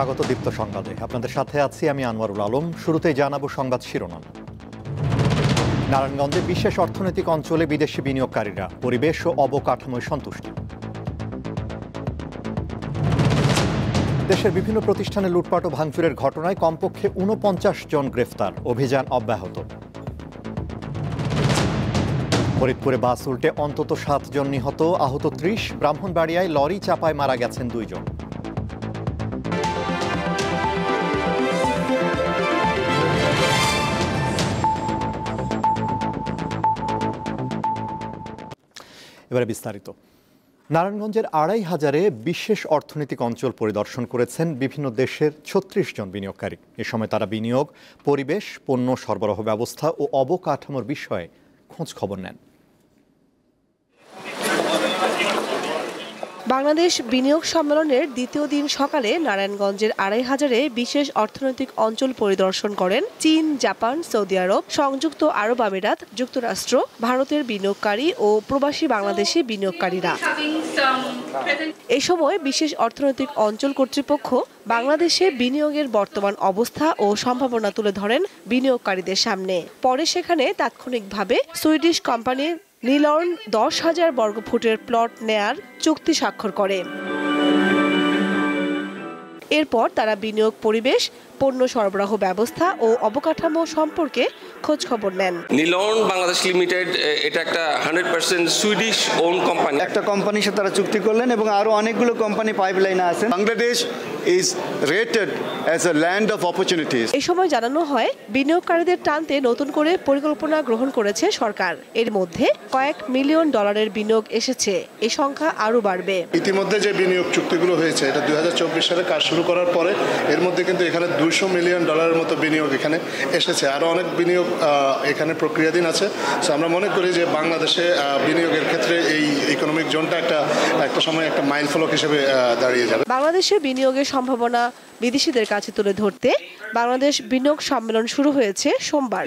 স্বাগত দীপ্ত সংবাদে। আপনাদের সাথে আছি আমি আনোয়ারুল আলম। শুরুতেই জানাবো সংবাদ শিরোনাম। নারায়ণগঞ্জে বিশেষ অর্থনৈতিক অঞ্চলে বিদেশি বিনিয়োগকারীরা পরিবেশ ও অবকাঠামোয় সন্তুষ্ট। দেশের বিভিন্ন প্রতিষ্ঠানে লুটপাট ও ভাঙচুরের ঘটনায় কমপক্ষে ৪৯ জন গ্রেফতার, অভিযান অব্যাহত। ফরিদপুরে বাস উল্টে অন্তত ৭ জন নিহত, আহত ৩০। ব্রাহ্মণবাড়িয়ায় লরি চাপায় মারা গেছেন ২ জন। এবারে বিস্তারিত। নারায়ণগঞ্জের ২৫০০-এ বিশেষ অর্থনৈতিক অঞ্চল পরিদর্শন করেছেন বিভিন্ন দেশের ৩৬ জন বিনিয়োগকারী। এ সময় তারা বিনিয়োগ, পরিবেশ, পণ্য সরবরাহ ব্যবস্থা ও অবকাঠামোর বিষয়ে খোঁজ খবর নেন। বাংলাদেশ বিনিয়োগ সম্মেলনের দ্বিতীয় দিন সকালে নারায়ণগঞ্জের ২৫০০-এ বিশেষ অর্থনৈতিক অঞ্চল পরিদর্শন করেন চীন, জাপান, সৌদি আরব, সংযুক্ত আরব আমিরাত, যুক্তরাষ্ট্র, ভারতের বিনিয়োগকারী ও প্রবাসী বাংলাদেশি বিনিয়োগকারীরা। এ সময় বিশেষ অর্থনৈতিক অঞ্চল কর্তৃপক্ষ বাংলাদেশে বিনিয়োগের বর্তমান অবস্থা ও সম্ভাবনা তুলে ধরেন বিনিয়োগকারীদের সামনে। পরে সেখানে তাৎক্ষণিকভাবে সুইডিশ কোম্পানির নীলর্ন ১০,০০০ বর্গফুটের প্লট নেয়ার চুক্তি স্বাক্ষর করে। এরপর তারা বিনিয়োগ, পরিবেশ, পণ্য সরবরাহ ব্যবস্থা ও অবকাঠামো সম্পর্কে খোঁজ খবর নেন। নীলর্ন বাংলাদেশ লিমিটেড এটা একটা 100% সুইডিশ ওন কোম্পানি। একটা কোম্পানির সাথে তারা চুক্তি করলেন এবং আরো অনেকগুলো কোম্পানি পাইপলাইনে আছে। Bangladesh is rated as a land of opportunities. এই সময় জানানো হয়, বিনিয়োগকারীদের টানতে নতুন করে পরিকল্পনা গ্রহণ করেছে সরকার। এর মধ্যে কয়েক মিলিয়ন ডলারের বিনিয়োগ এসেছে। এই সংখ্যা আরও বাড়বে। ইতিমধ্যে যে বিনিয়োগ চুক্তিগুলো হয়েছে এটা ২০২৪ সালে কাজ শুরু করার পরে এর মধ্যে কিন্তু এখানে ২০০ মিলিয়ন ডলারের মতো বিনিয়োগ এখানে এসেছে। আরও অনেক বিনিয়োগ এখানে প্রক্রিয়াধীন আছে। সো আমরা মনে করি যে বাংলাদেশে বিনিয়োগের ক্ষেত্রে এই ইকোনমিক জোনটা একটা সময় একটা মাইল ফলক হিসেবে দাঁড়িয়ে যাবে। বাংলাদেশে বিনিয়োগের সম্ভাবনা বিদেশিদের কাছে তুলে ধরতে বাংলাদেশ বিনিয়োগ সম্মেলন শুরু হয়েছে সোমবার।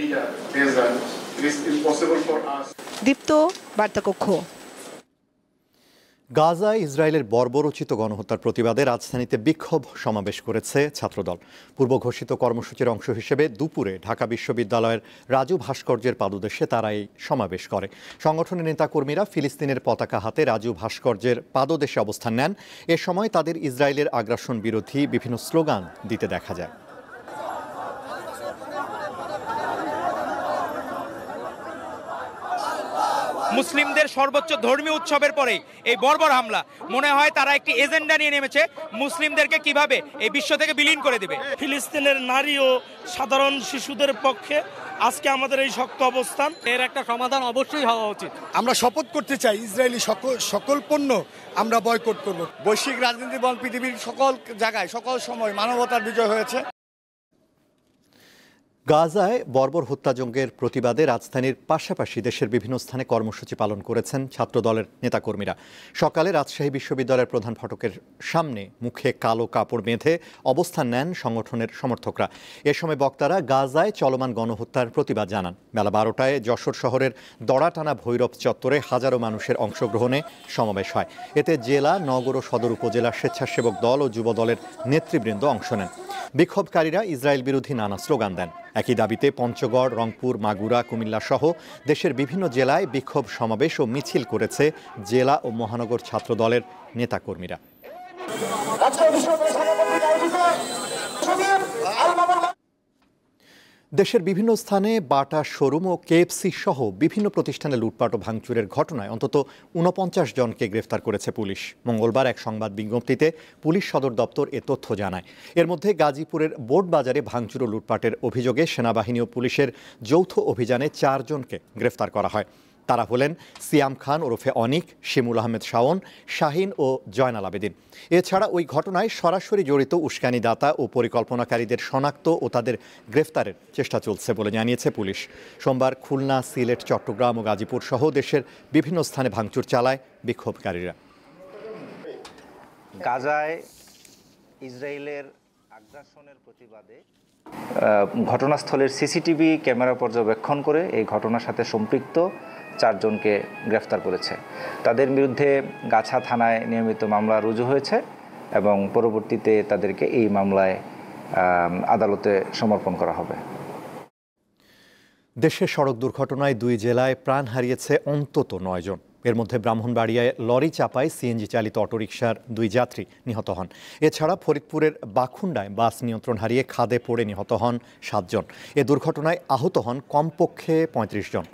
দীপ্ত বার্তাকক্ষ। গাজায় ইসরায়েলের বর্বরোচিত গণহত্যার প্রতিবাদে রাজধানীতে বিক্ষোভ সমাবেশ করেছে ছাত্রদল। পূর্ব ঘোষিত কর্মসূচির অংশ হিসেবে দুপুরে ঢাকা বিশ্ববিদ্যালয়ের রাজু ভাস্কর্যের পাদদেশে তারা এই সমাবেশ করে। সংগঠনের নেতাকর্মীরা ফিলিস্তিনের পতাকা হাতে রাজু ভাস্কর্যের পাদদেশে অবস্থান নেন। এ সময় তাদের ইসরায়েলের আগ্রাসন বিরোধী বিভিন্ন স্লোগান দিতে দেখা যায়। মুসলিমদের সর্বোচ্চ ধর্মীয় উৎসবের পরে এই বর্বর হামলা, মনে হয় তারা একটি এজেন্ডা নিয়ে নেমেছে মুসলিমদেরকে কিভাবে এই বিশ্ব থেকে বিলীন করে দেবে। ফিলিস্তিনের নারী ও সাধারণ শিশুদের পক্ষে আজকে আমাদের এই শক্ত অবস্থান। এর একটা সমাধান অবশ্যই হওয়া উচিত। আমরা শপথ করতে চাই ইসরায়েলি সকল পণ্য আমরা বয়কট করব। বৈশ্বিক রাজনীতি বল পৃথিবীর সকল জায়গায় সকল সময় মানবতার বিজয় হয়েছে। গাজায় বর্বর হত্যাযজ্ঞের প্রতিবাদে রাজধানীর পাশাপাশি দেশের বিভিন্ন স্থানে কর্মসূচি পালন করেছেন ছাত্রদলের নেতাকর্মীরা। সকালে রাজশাহী বিশ্ববিদ্যালয়ের প্রধান ফটকের সামনে মুখে কালো কাপড় বেঁধে অবস্থান নেন সংগঠনের সমর্থকরা। এ সময় বক্তারা গাজায় চলমান গণহত্যার প্রতিবাদ জানান। বেলা ১২টায় যশোর শহরের দড়াটানা ভৈরব চত্বরে হাজারো মানুষের অংশগ্রহণে সমাবেশ হয়। এতে জেলা, নগর ও সদর উপজেলা স্বেচ্ছাসেবক দল ও যুব দলের নেতৃবৃন্দ অংশ নেন। বিক্ষোভকারীরা ইসরায়েল বিরোধী নানা স্লোগান দেন। একই দাবিতে পঞ্চগড়, রংপুর, মাগুরা, কুমিল্লা সহ দেশের বিভিন্ন জেলায় বিক্ষোভ সমাবেশ ও মিছিল করেছে জেলা ও মহানগর ছাত্র দলের নেতাকর্মীরা। দেশের বিভিন্ন স্থানে বাটা শোরুম ও কেএফসি সহ বিভিন্ন প্রতিষ্ঠানে লুটপাট ও ভাঙচুরের ঘটনায় অন্তত ৪৯ জনকে গ্রেফতার করেছে পুলিশ। মঙ্গলবার এক সংবাদ বিজ্ঞপ্তিতে পুলিশ সদর দপ্তর এ তথ্য জানায়। এর মধ্যে গাজীপুরের বোর্ড বাজারে ভাঙচুর ও লুটপাটের অভিযোগে সেনাবাহিনী ও পুলিশের যৌথ অভিযানে ৪ জনকে গ্রেফতার করা হয়। তারা হলেন সিয়াম খান ওরফে অনিক, শিমুল আহমেদ শাওন, শাহিন ও জয়নাল আবেদিন। এছাড়া ওই ঘটনায় সরাসরি জড়িত উস্কানিদাতা ও পরিকল্পনাকারীদের শনাক্ত ও তাদের গ্রেফতারের চেষ্টা চলছে বলে জানিয়েছে পুলিশ। সোমবার খুলনা, সিলেট, চট্টগ্রাম ও গাজীপুর সহ দেশের বিভিন্ন স্থানে ভাঙচুর চালায় বিক্ষোভকারীরা। গাজায় ইসরায়েলের আগ্রাসনের প্রতিবাদে ঘটনাস্থলের সিসিটিভি ক্যামেরা পর্যবেক্ষণ করে এই ঘটনার সাথে সম্পৃক্ত ৪ জনকে গ্রেফতার করেছে। তাদের বিরুদ্ধে গাছা থানায় নিয়মিত মামলা রুজু হয়েছে এবং পরবর্তীতে তাদেরকে এই মামলায় আদালতে সমর্পণ করা হবে। দেশের সড়ক দুর্ঘটনায় 2 জেলায় প্রাণ হারিয়েছে অন্তত 9 জন। এর মধ্যে ব্রাহ্মণবাড়িয়ায় লরি চাপায় সিএনজি চালিত অটোরিকশার 2 যাত্রী নিহত হন। এছাড়া ফরিদপুরের বাখুন্ডায় বাস নিয়ন্ত্রণ হারিয়ে খাদে পড়ে নিহত হন 7 জন। এ দুর্ঘটনায় আহত হন কমপক্ষে 35 জন।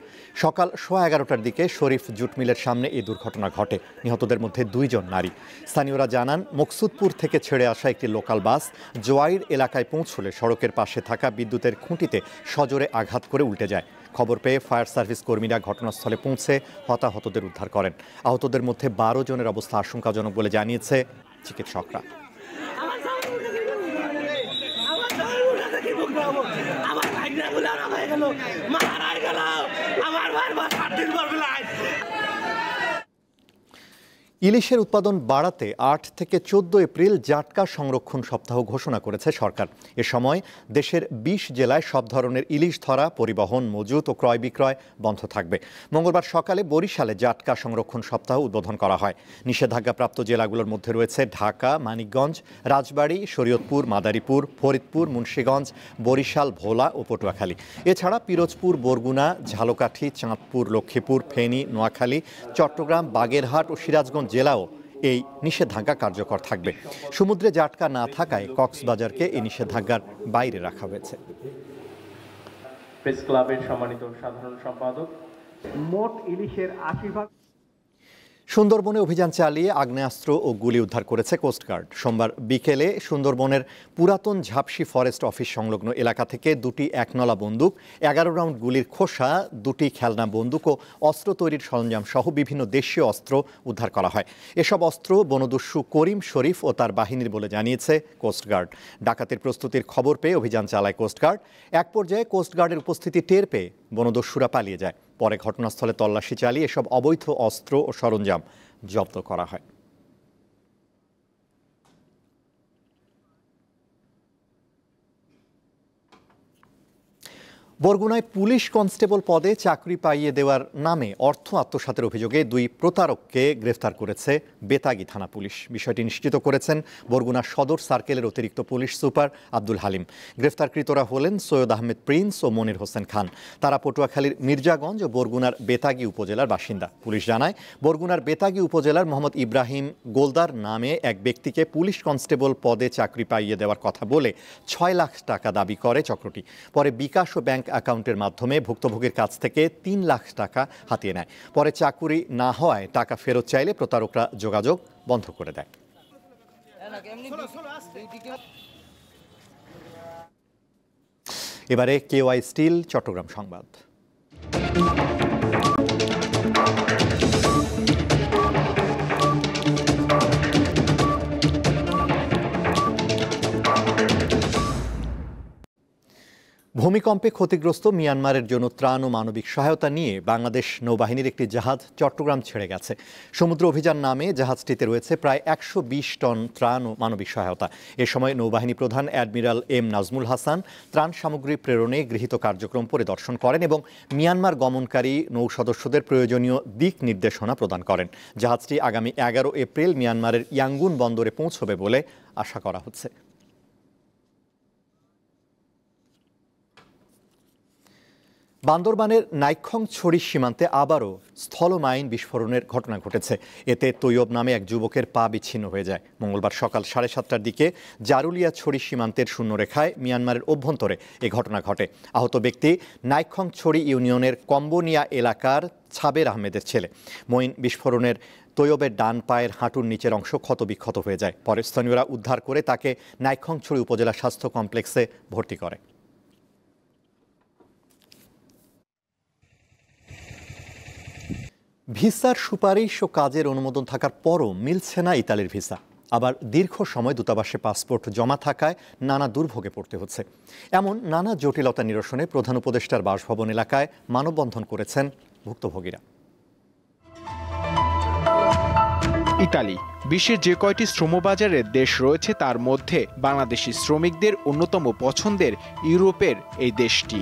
সকাল 11:15টার দিকে শরীফ জুট মিলের সামনে এই দুর্ঘটনা ঘটে। নিহতদের মধ্যে 2 জন নারী। স্থানীয়রা জানান, মকসুদপুর থেকে ছেড়ে আসা একটি লোকাল বাস জোয়াইর এলাকায় পৌঁছলে সড়কের পাশে থাকা বিদ্যুতের খুঁটিতে সজোরে আঘাত করে উল্টে যায়। খবর পেয়ে ফায়ার সার্ভিস কর্মীরা ঘটনাস্থলে পৌঁছে হতাহতদের উদ্ধার করেন। আহতদের মধ্যে 12 জনের অবস্থা আশঙ্কাজনক বলে জানিয়েছে চিকিৎসকরা। ইলিশের উৎপাদন বাড়াতে 8 থেকে 14 এপ্রিল জাটকা সংরক্ষণ সপ্তাহ ঘোষণা করেছে সরকার। এ সময় দেশের 20 জেলায় সব ধরনের ইলিশ ধরা, পরিবহন, মজুত ও ক্রয় বিক্রয় বন্ধ থাকবে। মঙ্গলবার সকালে বরিশালে জাটকা সংরক্ষণ সপ্তাহ উদ্বোধন করা হয়। নিষেধাজ্ঞাপ্রাপ্ত জেলাগুলোর মধ্যে রয়েছে ঢাকা, মানিকগঞ্জ, রাজবাড়ী, শরীয়তপুর, মাদারীপুর, ফরিদপুর, মুন্সিগঞ্জ, বরিশাল, ভোলা ও পটুয়াখালী। এছাড়া পিরোজপুর, বরগুনা, ঝালকাঠি, চাঁদপুর, লক্ষ্মীপুর, ফেনী, নোয়াখালী, চট্টগ্রাম, বাগেরহাট ও সিরাজগঞ্জ জেলাও এই নিষেধাজ্ঞা কার্যকর থাকবে। সমুদ্রে জাটকা না থাকায় কক্সবাজারকে এই নিষেধাজ্ঞার বাইরে রাখা হয়েছে। প্রেস ক্লাবের সম্মানিত সাধারণ সম্পাদক, মোট ইলিশের 80% সুন্দরবনে অভিযান চালিয়ে আগ্নেয়াস্ত্র ও গুলি উদ্ধার করেছে কোস্টগার্ড। সোমবার বিকেলে সুন্দরবনের পুরাতন ঝাপসি ফরেস্ট অফিস সংলগ্ন এলাকা থেকে 2টি একনলা বন্দুক, 11 রাউন্ড গুলির খোসা, 2টি খেলনা বন্দুক ও অস্ত্র তৈরির সরঞ্জাম সহ বিভিন্ন দেশীয় অস্ত্র উদ্ধার করা হয়। এসব অস্ত্র বনদস্যু করিম শরীফ ও তার বাহিনীর বলে জানিয়েছে কোস্টগার্ড। ডাকাতের প্রস্তুতির খবর পেয়ে অভিযান চালায় কোস্টগার্ড। এক পর্যায়ে কোস্টগার্ডের উপস্থিতি টের পেয়ে বনদস্যুরা পালিয়ে যায়। পরে ঘটনাস্থলে তল্লাশি চালিয়ে এসব অবৈধ অস্ত্র ও সরঞ্জাম জব্দ করা হয়। বরগুনায় পুলিশ কনস্টেবল পদে চাকরি পাইয়ে দেওয়ার নামে অর্থ আত্মসাতের অভিযোগে 2 প্রতারককে গ্রেফতার করেছে বেতাগী থানা পুলিশ। বিষয়টি নিশ্চিত করেছেন বরগুনা সদর সার্কেলের অতিরিক্ত পুলিশ সুপার আব্দুল হালিম। গ্রেফতারকৃতরা হলেন সৈয়দ আহমেদ প্রিন্স ও মনির হোসেন খান। তারা পটুয়াখালীর মির্জাগঞ্জ ও বরগুনার বেতাগী উপজেলার বাসিন্দা। পুলিশ জানায়, বরগুনার বেতাগী উপজেলার মোহাম্মদ ইব্রাহিম গোলদার নামে এক ব্যক্তিকে পুলিশ কনস্টেবল পদে চাকরি পাইয়ে দেওয়ার কথা বলে 6 লাখ টাকা দাবি করে চক্রটি। পরে বিকাশ ও ব্যাংক অ্যাকাউন্টের মাধ্যমে ভুক্তভোগীর কাছ থেকে 3 লাখ টাকা হাতিয়ে নেয়। পরে চাকুরি না হওয়ায় টাকা ফেরত চাইলে প্রতারকরা যোগাযোগ বন্ধ করে দেয়। এবারে কেওয়াই স্টিল চট্টগ্রাম সংবাদ। ভূমিকম্পে ক্ষতিগ্রস্ত মিয়ানমারের জন্য ত্রাণ ও মানবিক সহায়তা নিয়ে বাংলাদেশ নৌবাহিনীর একটি জাহাজ চট্টগ্রাম ছেড়ে গেছে। সমুদ্র অভিযান নামে জাহাজটিতে রয়েছে প্রায় 120 টন ত্রাণ ও মানবিক সহায়তা। এ সময় নৌবাহিনী প্রধান অ্যাডমিরাল এম নাজমুল হাসান ত্রাণ সামগ্রী প্রেরণে গৃহীত কার্যক্রম পরিদর্শন করেন এবং মিয়ানমার গমনকারী নৌ সদস্যদের প্রয়োজনীয় দিক নির্দেশনা প্রদান করেন। জাহাজটি আগামী 11 এপ্রিল মিয়ানমারের ইয়াঙ্গুন বন্দরে পৌঁছবে বলে আশা করা হচ্ছে। বান্দরবানের নাইক্ষংছড়ি সীমান্তে আবারও স্থলমাইন বিস্ফোরণের ঘটনা ঘটেছে। এতে তৈয়ব নামে এক যুবকের পা বিচ্ছিন্ন হয়ে যায়। মঙ্গলবার সকাল 7:30টার দিকে জারুলিয়াছড়ি সীমান্তের শূন্যরেখায় মিয়ানমারের অভ্যন্তরে এ ঘটনা ঘটে। আহত ব্যক্তি নাইক্ষংছড়ি ইউনিয়নের কম্বোনিয়া এলাকার ছাবের আহমেদের ছেলে। মইন বিস্ফোরণের তৈয়বের ডান পায়ের হাঁটুর নিচের অংশ ক্ষতবিক্ষত হয়ে যায়। পরে স্থানীয়রা উদ্ধার করে তাকে নাইক্ষংছড়ি উপজেলা স্বাস্থ্য কমপ্লেক্সে ভর্তি করে। ভিসার সুপারিশ ও কাজের অনুমোদন থাকার পরও মিলছে না ইতালির ভিসা। আবার দীর্ঘ সময় দূতাবাসে পাসপোর্ট জমা থাকায় নানা দুর্ভোগে পড়তে হচ্ছে। এমন নানা জটিলতা নিরসনে প্রধান উপদেষ্টার বাসভবন এলাকায় মানববন্ধন করেছেন ভুক্তভোগীরা। ইতালি বিশ্বের যে কয়টি শ্রমবাজারের দেশ রয়েছে তার মধ্যে বাংলাদেশি শ্রমিকদের অন্যতম পছন্দের ইউরোপের এই দেশটি।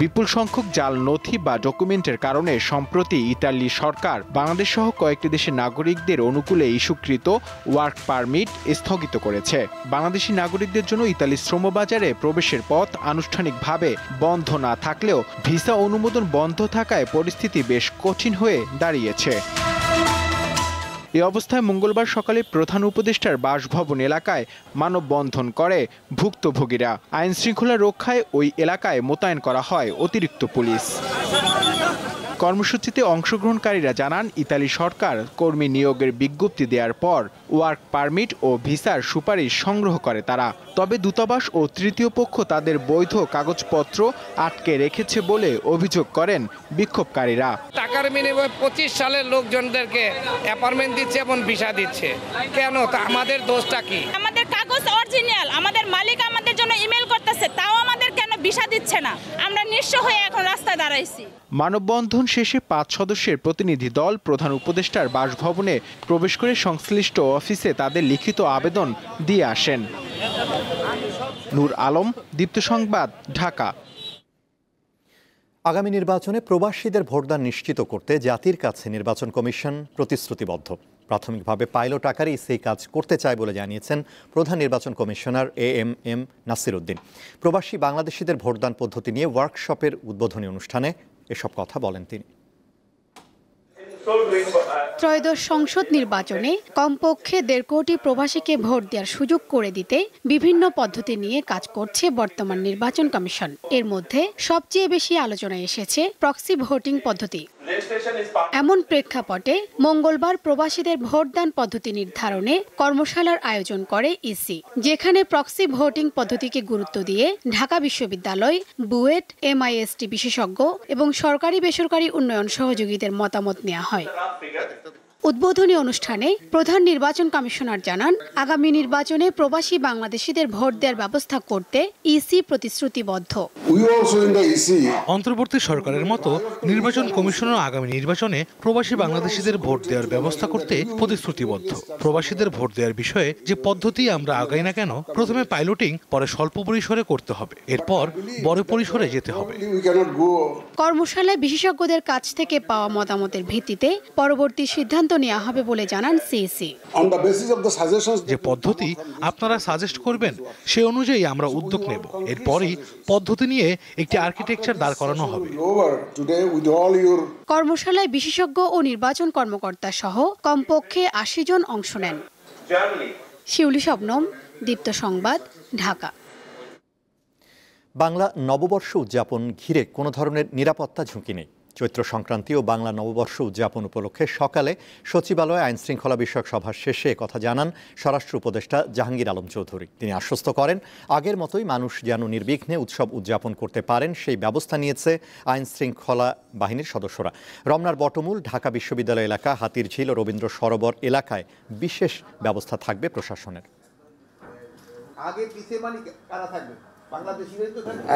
বিপুল সংখ্যক জাল নথি বা ডকুমেন্টের কারণে সম্প্রতি ইতালি সরকার বাংলাদেশ সহ কয়েকটি দেশের নাগরিকদের অনুকূলে ইস্যুকৃত ওয়ার্ক পারমিট স্থগিত করেছে। বাংলাদেশি নাগরিকদের জন্য ইতালি শ্রমবাজারে প্রবেশের পথ আনুষ্ঠানিকভাবে বন্ধ না থাকলেও ভিসা অনুমোদন বন্ধ থাকায় পরিস্থিতি বেশ কঠিন হয়ে দাঁড়িয়েছে। এ অবস্থায় মঙ্গলবার সকালে প্রধান উপদেষ্টার বাসভবন এলাকায় মানববন্ধন করে ভুক্তভোগীরা। আইন শৃঙ্খলা রক্ষায় ওই এলাকায় মোতায়েন করা হয় অতিরিক্ত পুলিশ। কর্মসূচিতে অংশগ্রহণকারীরা জানান, ইতালি সরকার কর্মী নিয়োগের বিজ্ঞপ্তি দেওয়ার পর ওয়ার্ক পারমিট ও ভিসার সুপারিশ সংগ্রহ করে তারা। তবে দূতাবাস ও তৃতীয় পক্ষ তাদের বৈধ কাগজপত্র আটকে রেখেছে বলে অভিযোগ করেন বিক্ষোভকারীরা। টাকার বিনিময়ে 25 সালের লোকজনদেরকে অ্যাপার্টমেন্ট দিচ্ছে এবং ভিসা দিচ্ছে, কেন? তা আমাদের দোষটা কি? আমাদের কাগজ অরিজিনাল, আমাদের মালিক আমাদের জন্য ইমেল করতেছে, তাও আমাদের কেন ভিসা দিচ্ছে না? আমরা নিঃস্ব হয়ে এখন রাস্তায় দাঁড়াইছি। মানববন্ধন শেষে 5 সদস্যের প্রতিনিধি দল প্রধান উপদেষ্টার বাসভবনে প্রবেশ করে সংশ্লিষ্ট অফিসে তাদের লিখিত আবেদন দিয়ে আসেন। নূর আলম, দীপ্ত সংবাদ, ঢাকা। আগামী নির্বাচনে প্রবাসীদের ভোটদান নিশ্চিত করতে জাতির কাছে নির্বাচন কমিশন প্রতিশ্রুতিবদ্ধ। প্রাথমিকভাবে পাইলট আকারেই সেই কাজ করতে চায় বলে জানিয়েছেন প্রধান নির্বাচন কমিশনার এএমএম নাসির উদ্দিন। প্রবাসী বাংলাদেশিদের ভোটদান পদ্ধতি নিয়ে ওয়ার্কশপের উদ্বোধনী অনুষ্ঠানে এসব কথা বলেন তিনি। ত্রয়োদশ সংসদ নির্বাচনে কমপক্ষে 1.5 কোটি প্রবাসীকে ভোট দেওয়ার সুযোগ করে দিতে বিভিন্ন পদ্ধতি নিয়ে কাজ করছে বর্তমান নির্বাচন কমিশন। এর মধ্যে সবচেয়ে বেশি আলোচনায় এসেছে প্রক্সি ভোটিং পদ্ধতি। এমন প্রেক্ষাপটে মঙ্গলবার প্রবাসীদের ভোটদান পদ্ধতি নির্ধারণে কর্মশালার আয়োজন করে ইসি, যেখানে প্রক্সি ভোটিং পদ্ধতিকে গুরুত্ব দিয়ে ঢাকা বিশ্ববিদ্যালয়, বুয়েট, এমআইএসটি বিশেষজ্ঞ এবং সরকারি বেসরকারি উন্নয়ন সহযোগীদের মতামত নেওয়া হয়। উদ্বোধনী অনুষ্ঠানে প্রধান নির্বাচন কমিশনার জানান, আগামী নির্বাচনে প্রবাসী বাংলাদেশিদের ভোট দেওয়ার ব্যবস্থা করতে ইসি প্রতিশ্রুতিবদ্ধ। অন্তর্বর্তী সরকারের মতো নির্বাচন কমিশনও আগামী নির্বাচনে প্রবাসী বাংলাদেশিদের ভোট দেওয়ার ব্যবস্থা করতে প্রতিশ্রুতিবদ্ধ। প্রবাসীদের ভোট দেওয়ার বিষয়ে যে পদ্ধতি আমরা আগাই না কেন, প্রথমে পাইলটিং, পরে স্বল্প পরিসরে করতে হবে, এরপর বড় পরিসরে যেতে হবে। কর্মশালায় বিশেষজ্ঞদের কাছ থেকে পাওয়া মতামতের ভিত্তিতে পরবর্তী সিদ্ধান্ত নেওয়া হবে বলে জানান সিইসি। যে পদ্ধতি আপনারা সাজেস্ট করবেন সে অনুযায়ী আমরা উদ্যোগ নেব। এরপরই পদ্ধতি নিয়ে একটি আর্কিটেকচার দাঁড় করানো হবে। কর্মশালায় বিশেষজ্ঞ ও নির্বাচন কর্মকর্তা সহ কমপক্ষে 80 জন অংশ নেন। শিউলি শবনম, দীপ্ত সংবাদ, ঢাকা। বাংলা নববর্ষ উদযাপন ঘিরে কোনো ধরনের নিরাপত্তা ঝুঁকি নেই। চৈত্র সংক্রান্তি ও বাংলা নববর্ষ উদযাপন উপলক্ষে সকালে সচিবালয়ে আইন শৃঙ্খলা বিষয়ক সভা শেষে কথা জানান স্বরাষ্ট্র উপদেষ্টা জাহাঙ্গীর আলম চৌধুরী। তিনি আশ্বস্ত করেন, আগের মতোই মানুষ যেন নির্বিঘ্নে উৎসব উদযাপন করতে পারেন সেই ব্যবস্থা নিয়েছে আইন শৃঙ্খলা বাহিনীর সদস্যরা। রমনার বটমূল, ঢাকা বিশ্ববিদ্যালয় এলাকা, হাতিরঝিল ও রবীন্দ্র সরোবর এলাকায় বিশেষ ব্যবস্থা থাকবে প্রশাসনের।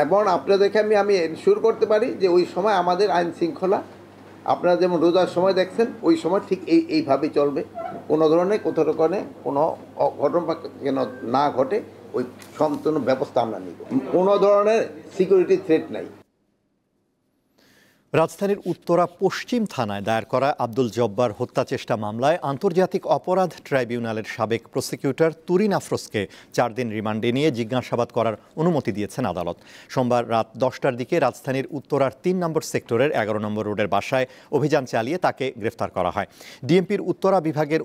এবং আপনাদেরকে আমি এনশিওর করতে পারি যে ওই সময় আমাদের আইন শৃঙ্খলা আপনারা যেমন রোজার সময় দেখছেন ওই সময় ঠিক এইভাবেই চলবে। কোনো ধরনের কোথাও কোনো ঘটনা যেন না ঘটে, ওই সম্পূর্ণ ব্যবস্থা আমরা নিব। কোনো ধরনের সিকিউরিটি থ্রেট নাই। রাজধানীর উত্তরা পশ্চিম থানায় দায়ের করা আব্দুল জব্বার হত্যা চেষ্টা মামলায় আন্তর্জাতিক অপরাধ ট্রাইব্যুনালের সাবেক প্রসিকিউটর তুরিন আফরোজকে 4 দিন রিমান্ডে নিয়ে জিজ্ঞাসাবাদ করার অনুমতি দিয়েছেন আদালত। সোমবার রাত 10টার দিকে রাজধানীর উত্তরার 3 নম্বর সেক্টরের 11 নম্বর রোডের বাসায় অভিযান চালিয়ে তাকে গ্রেফতার করা হয়। ডিএমপির উত্তরা বিভাগের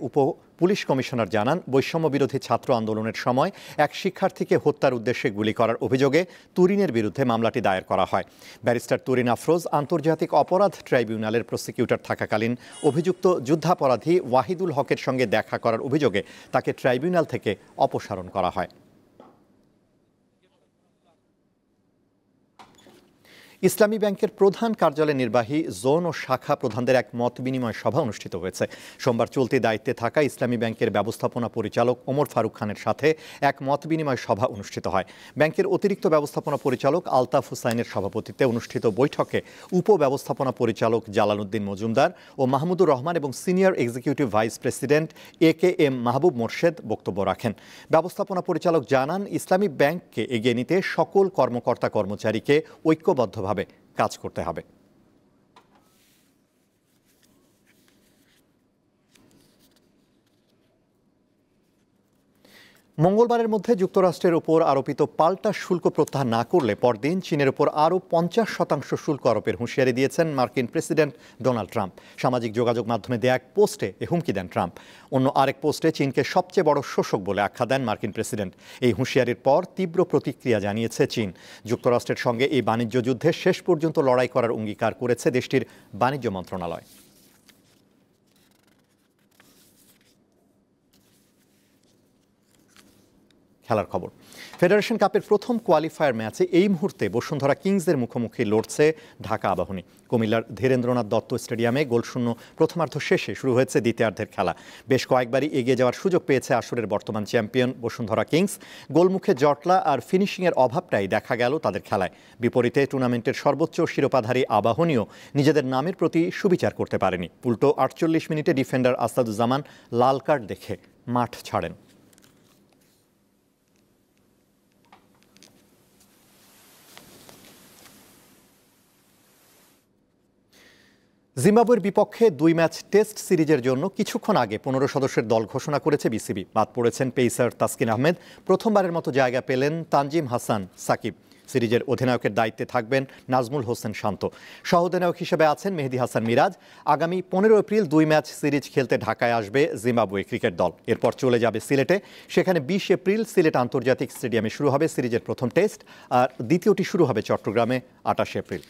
পুলিশ কমিশনার জানান, বৈষম্য বিরোধী ছাত্র আন্দোলনের সময় এক শিক্ষার্থীকে হত্যার উদ্দেশ্যে গুলি করার অভিযোগে তুরিনের বিরুদ্ধে মামলাটি দায়ের করা হয়। ব্যারিস্টার তুরিন আফরোজ আন্তর্জাতিক অপরাধ ট্রাইব্যুনালের প্রসিকিউটর থাকাকালীন অভিযুক্ত যুদ্ধাপরাধী ওয়াহিদুল হকের সঙ্গে দেখা করার অভিযোগে তাকে ট্রাইব্যুনাল থেকে অপসারণ করা হয়। ইসলামী ব্যাংকের প্রধান কার্যালয় নির্বাহী জোন ও শাখা প্রধানদের এক মত বিনিময় সভা অনুষ্ঠিত হয়েছে। সোমবার চলতি দায়িত্বে থাকা ইসলামী ব্যাংকের ব্যবস্থাপনা পরিচালক ওমর ফারুক খানের সাথে এক মত বিনিময় সভা অনুষ্ঠিত হয়। ব্যাংকের অতিরিক্ত ব্যবস্থাপনা পরিচালক আলতাফ হুসাইনের সভাপতিত্বে অনুষ্ঠিত বৈঠকে উপব্যবস্থাপনা পরিচালক জালালউদ্দিন মজুমদার ও মাহমুদুর রহমান এবং senior executive vice president AKM মাহবুব মোর্শেদ বক্তব্য রাখেন। ব্যবস্থাপনা পরিচালক জানান, ইসলামী ব্যাংককে এগিয়ে নিতে সকল কর্মকর্তা কর্মচারীকে ঐক্যবদ্ধভাবে কাজ করতে হবে। মঙ্গলবারের মধ্যে যুক্তরাষ্ট্রের উপর আরোপিত পাল্টা শুল্ক প্রত্যাহার না করলে পরদিন চীনের উপর আরও 50% শুল্ক আরোপের হুঁশিয়ারি দিয়েছেন মার্কিন প্রেসিডেন্ট ডোনাল্ড ট্রাম্প। সামাজিক যোগাযোগ মাধ্যমে দেয়া এক পোস্টে এ হুমকি দেন ট্রাম্প। অন্য আরেক পোস্টে চীনকে সবচেয়ে বড় শোষক বলে আখ্যা দেন মার্কিন প্রেসিডেন্ট। এই হুঁশিয়ারির পর তীব্র প্রতিক্রিয়া জানিয়েছে চীন। যুক্তরাষ্ট্রের সঙ্গে এই বাণিজ্য যুদ্ধে শেষ পর্যন্ত লড়াই করার অঙ্গীকার করেছে দেশটির বাণিজ্য মন্ত্রণালয়। খেলার খবর। ফেডারেশন কাপের প্রথম কোয়ালিফায়ার ম্যাচে এই মুহূর্তে বসুন্ধরা কিংসের মুখোমুখি লড়ছে ঢাকা আবাহনী। কুমিল্লার ধীরেন্দ্রনাথ দত্ত স্টেডিয়ামে গোলশূন্য প্রথমার্ধ শেষে শুরু হয়েছে দ্বিতীয়ার্ধের খেলা। বেশ কয়েকবারই এগিয়ে যাওয়ার সুযোগ পেয়েছে আসরের বর্তমান চ্যাম্পিয়ন বসুন্ধরা কিংস। গোলমুখে জটলা আর ফিনিশিংয়ের অভাবটাই দেখা গেল তাদের খেলায়। বিপরীতে টুর্নামেন্টের সর্বোচ্চ শিরোপাধারী আবাহনীও নিজেদের নামের প্রতি সুবিচার করতে পারেনি। উল্টো 48 মিনিটে ডিফেন্ডার আসাদুজ্জামান লাল কার্ড দেখে মাঠ ছাড়েন। জিম্বাবুয়ের বিপক্ষে 2 ম্যাচ টেস্ট সিরিজের জন্য কিছুক্ষণ আগে 15 সদস্যের দল ঘোষণা করেছে বিসিবি। বাদ পড়েছেন পেসার তাসকিন আহমেদ। প্রথমবারের মতো জায়গা পেলেন তানজিম হাসান সাকিব। সিরিজের অধিনায়কের দায়িত্বে থাকবেন নাজমুল হোসেন শান্ত। সহ অধিনায়ক হিসেবে আছেন মেহেদী হাসান মিরাজ। আগামী 15 এপ্রিল 2 ম্যাচ সিরিজ খেলতে ঢাকায় আসবে জিম্বাবুয়ে ক্রিকেট দল। এরপর চলে যাবে সিলেটে। সেখানে 20 এপ্রিল সিলেট আন্তর্জাতিক স্টেডিয়ামে শুরু হবে সিরিজের প্রথম টেস্ট, আর দ্বিতীয়টি শুরু হবে চট্টগ্রামে 28 এপ্রিল।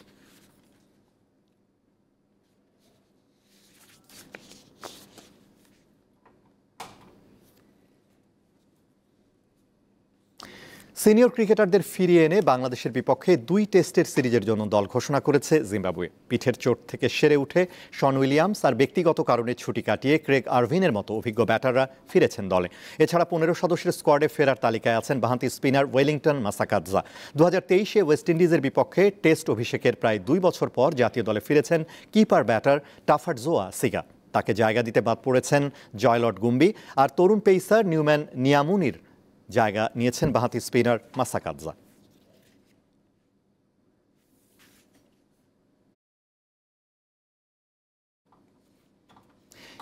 সিনিয়র ক্রিকেটারদের ফিরিয়ে এনে বাংলাদেশের বিপক্ষে 2 টেস্টের সিরিজের জন্য দল ঘোষণা করেছে জিম্বাবুয়ে। পিঠের চোট থেকে সেরে উঠে শন উইলিয়ামস আর ব্যক্তিগত কারণে ছুটি কাটিয়ে ক্রেগ আরভিনের মতো অভিজ্ঞ ব্যাটাররা ফিরেছেন দলে। এছাড়া 15 সদস্যের স্কোয়াডে ফেরার তালিকায় আছেন বাঁহাতি স্পিনার ওয়েলিংটন মাসাকাদজা। 2023-এ ওয়েস্ট ইন্ডিজের বিপক্ষে টেস্ট অভিষেকের প্রায় 2 বছর পর জাতীয় দলে ফিরেছেন কিপার ব্যাটার টাফারজোয়া সিগা। তাকে জায়গা দিতে বাদ পড়েছেন জয়লট গুম্বি, আর তরুণ পেসার নিউম্যান নিয়ামুনির জায়গা নিয়েছেন বাঁহাতি স্পিনার মাসাকাদজা।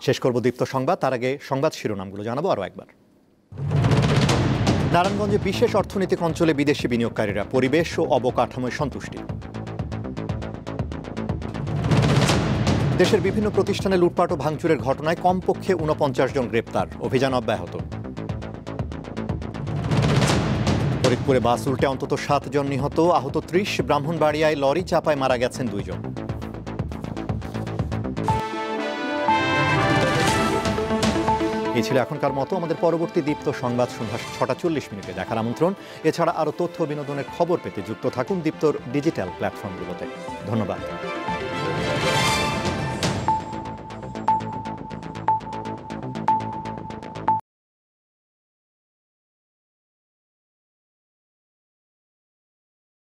শেষ করব দীপ্ত সংবাদ, তার আগে সংবাদ শিরোনামগুলো জানাবো আরও একবার। নারায়ণগঞ্জে বিশেষ অর্থনৈতিক অঞ্চলে বিদেশি বিনিয়োগকারীরা পরিবেশ ও অবকাঠামোয় সন্তুষ্টি। দেশের বিভিন্ন প্রতিষ্ঠানে লুটপাট ও ভাঙচুরের ঘটনায় কমপক্ষে 49 জন গ্রেপ্তার, অভিযান অব্যাহত। ফরিদপুরে বাস উল্টে অন্তত 7 জন নিহত, আহত 30। ব্রাহ্মণবাড়িয়ায় লরি চাপায় মারা গেছেন 2 জন। এই ছিল এখনকার মতো। আমাদের পরবর্তী দীপ্ত সংবাদ সন্ধ্যা 6টা 40 মিনিটে দেখার আমন্ত্রণ। এছাড়া আরও তথ্য বিনোদনের খবর পেতে যুক্ত থাকুন দীপ্তর ডিজিটাল প্ল্যাটফর্মগুলোতে। ধন্যবাদ।